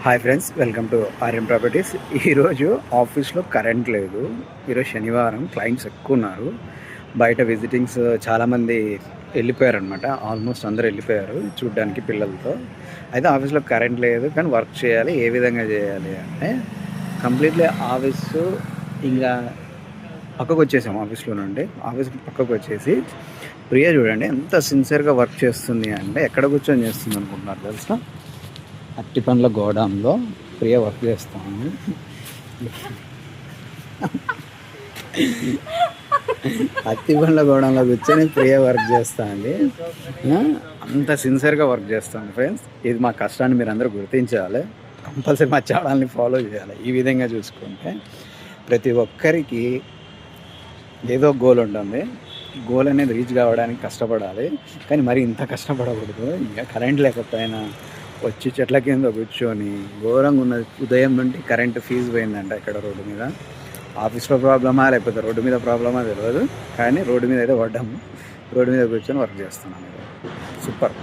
Hi friends, welcome to RM properties. ఈరోజు ఆఫీస్లో current లేదు. ఈరోజు శనివారం, క్లయింట్స్ ఎక్కువ ఉన్నారు. బయట విజిటింగ్స్ చాలామంది వెళ్ళిపోయారనమాట. ఆల్మోస్ట్ అందరూ వెళ్ళిపోయారు చూడ్డానికి పిల్లలతో. అయితే ఆఫీస్లో కరెంట్ లేదు, కానీ వర్క్ చేయాలి. ఏ విధంగా చేయాలి అంటే కంప్లీట్లీ ఆఫీసు ఇంకా పక్కకు వచ్చేసాము. ఆఫీస్లో నుండి ఆఫీస్ పక్కకు వచ్చేసి ప్రియ చూడండి ఎంత సిన్సియర్గా వర్క్ చేస్తుంది అంటే ఎక్కడ కూర్చొని చేస్తుంది అనుకుంటున్నారు తెలుసా? అట్టి పండ్ల గోడంలో ప్రియ వర్క్ చేస్తాను. అట్టి పండ్ల గోడంలో కూర్చొని ప్రియ వర్క్ చేస్తుంది. అంత సిన్సియర్గా వర్క్ చేస్తాను ఫ్రెండ్స్. ఇది మా కష్టాన్ని మీరు అందరూ గుర్తించాలి. కంపల్సరీ మా ఛానల్ని ఫాలో చేయాలి. ఈ విధంగా చూసుకుంటే ప్రతి ఒక్కరికి ఏదో గోల్ ఉంటుంది. గోల్ అనేది రీచ్ కావడానికి కష్టపడాలి, కానీ మరి ఇంత కష్టపడకూడదు. ఇంకా కరెంట్ లేకపోయినా వచ్చి చెట్ల కింద కూర్చొని ఘోరంగా ఉన్నది. ఉదయం నుండి కరెంటు ఫీజు పోయిందంట ఇక్కడ రోడ్డు మీద. ఆఫీస్లో ప్రాబ్లమా లేకపోతే రోడ్డు మీద ప్రాబ్లమా తెలియదు, కానీ రోడ్డు మీద అయితే పడ్డాము. రోడ్డు మీద కూర్చొని వర్క్ చేస్తున్నాను. సూపర్.